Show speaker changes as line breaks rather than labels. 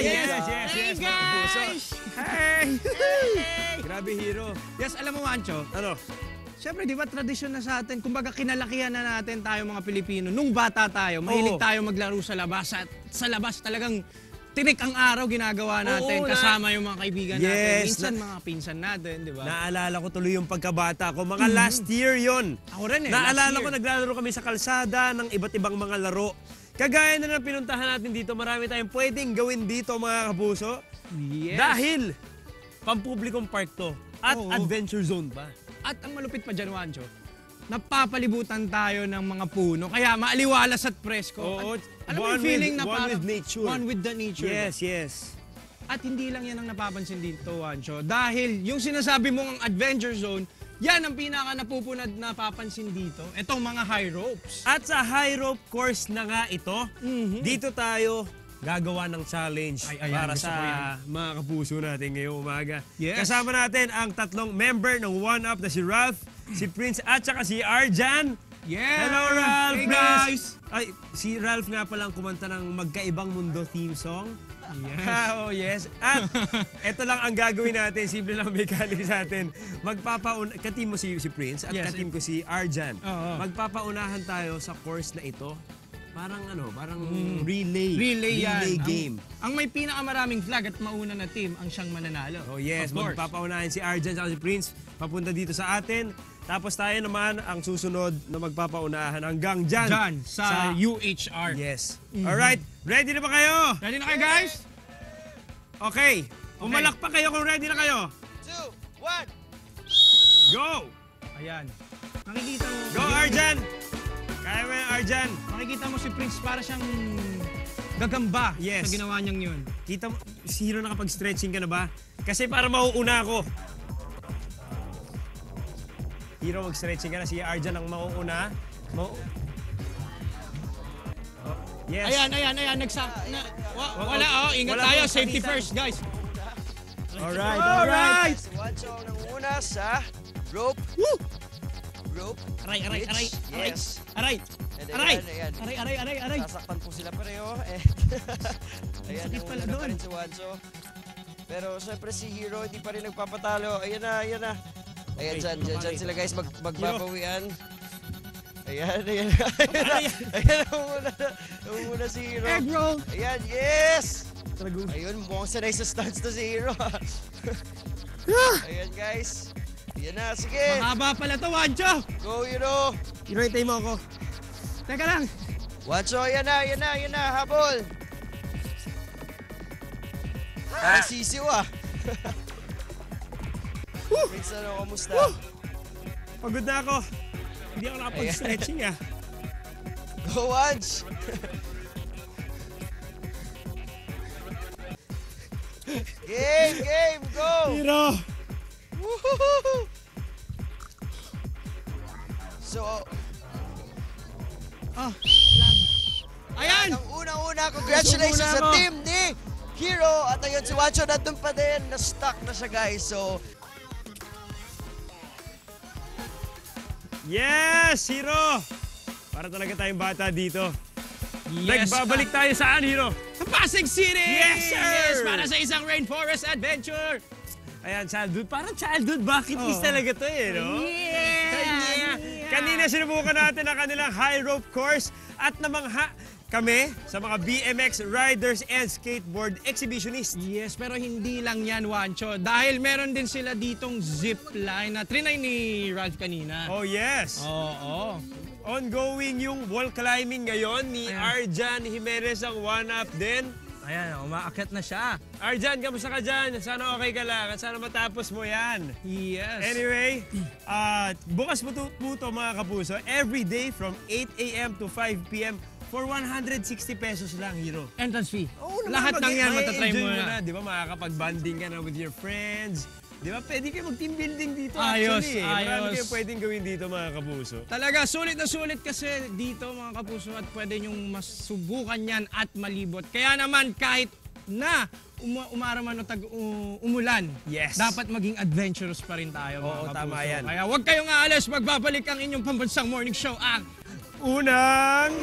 Yes,
guys!
Hey!
Hey!
Grabe, Hero.
Yes, alam mo, Wancho,
Ano?
siyempre, di ba, tradisyon na sa atin, kumbaga kinalakihan na natin tayo mga Pilipino. Nung bata tayo, mahilig tayo maglaro sa labas at sa labas talagang tinik ang araw ginagawa natin kasama yung mga kaibigan natin. Minsan mga pinsan natin, di ba?
Naalala ko tuloy yung pagkabata ko. Mga last year yon.
Ako rin
Naalala ko, naglalaro kami sa kalsada ng iba't ibang mga laro. Kagaya na ng pinuntahan natin dito, marami tayong pwedeng gawin dito, mga kapuso.
Yes.
Dahil, pampublikong park to. At adventure zone pa.
At ang malupit pa dyan, Wancho, napapalibutan tayo ng mga puno, kaya maaliwalas at presko.
Oo.
Alam mo yung feeling na
one with nature.
One with the nature.
Yes.
At hindi lang yan ang napapansin dito, Wancho. Dahil yung sinasabi mong adventure zone, yan ang pinaka napupunad na napapansin dito. Itong mga high ropes.
At sa high rope course na nga ito, dito tayo gagawa ng challenge para sa mga kapuso natin ngayong umaga.
Yes.
Kasama natin ang tatlong member ng One Up na si Ralph, si Prince at saka si Arjan.
Yeah!
Hello, Ralph!
Hey, guys!
Ay, si Ralph nga palang kumanta ng Magkaibang Mundo theme song.
Yes.
Oh, yes. At ito lang ang gagawin natin. Simple lang mechanic sa atin. Ka-team mo si Prince at ka-team ko si Arjan. Magpapaunahan tayo sa course na ito. Parang relay game.
Ang may pinakamaraming flag at mauna na team ang siyang mananalo.
Oh yes, magpapaunahin si Arjan at si Prince papunta dito sa atin. Tapos tayo naman ang susunod na magpapaunahan hanggang dyan.
Sa UHR.
Yes. Alright, ready na ba kayo?
Ready na kayo, guys?
Okay. Pumalak pa kayo kung ready na kayo.
2, 1.
Go!
Ayan. Makikita mo.
Go, Arjan! Kaya mo yan, Arjan.
Makikita mo si Prince para siyang gagamba sa ginawa niyang yun.
Kita mo, si Hero nakapag-stretching ka na ba? Kasi para mauuna ako. Hero, mag-stretching ka na. Si Arjan ang mauuna. Yes.
Ayan. Wala, ingat tayo. Safety first, guys.
Alright.
Si Wancho ang nanguna sa rope.
Woo!
Rope.
Aray.
Yes.
Aray.
Sasaktan po sila pareho. Ayan,
sakit pala
nanguna
doon.
pa rin si Wancho. Pero syempre si Hero hindi pa rin nagpapatalo. Ayan na. Ayan, dyan sila guys, magbabawian. Ayan. Ayan, nanguna si Hero.
Egg roll.
Ayan, yes! Ayun, mukhang sanay sa stunts to si Hero. Ayan guys. Ayan na, sige.
Mahaba pala to, Wancho.
Go, Hero.
Hero, itay mo ako.
Teka lang.
Wancho, ayan na, habol. Parang sisiw Prince, ano, kamusta?
Pagod na ako. Hindi ako nakapag-stretching
Go, Wanch! Game, go!
Hero!
Woohoo! So,
Ayan!
ang unang-una, congratulations sa team ni Hero. At ayun, si Wancho nandun pa din, na-stuck na siya guys. So,
yes, Hero! Para talaga tayong bata dito.
Yes.
Nagbabalik tayo saan, Hero?
Pasig City!
Yes, sir!
Yes, para sa isang rainforest adventure!
Ayan, childhood. Parang childhood bucket list talaga to no?
Yeah!
Kanina sinubukan natin ang kanilang high rope course at namangha kami sa mga BMX riders and skateboard exhibitionists.
Yes, pero hindi lang yan, Wancho. Dahil meron din sila ditong zipline na trinay ni Ralph kanina.
Oh, yes.
Oo.
Ongoing yung wall climbing ngayon ni Arjan Jimenez ang One Up din.
Ayan, umaakyat na siya.
Arjan, kamusta ka dyan? Sana okay ka lang at sana matapos mo yan.
Yes.
Anyway, bukas po ito mga kapuso. Every day from 8 a.m. to 5 p.m. for 160 pesos lang, Hero.
Entrance fee.
Oo,
Lahat ng yan, matatry mo na.
Di ba, makakapag-banding ka na with your friends. Di ba, pwede kayo mag-team building dito
Ayos,
actually. Marami
ayos.
kayo pwedeng gawin dito, mga kapuso.
Talaga, sulit na sulit kasi dito mga kapuso at pwede nyong masubukan yan at malibot. Kaya naman kahit na umaraman o umulan, dapat maging adventurous pa rin tayo mga kapuso.
Tama yan.
Kaya huwag kayong aalis, magbabalik ang inyong pambansang morning show ang
Unang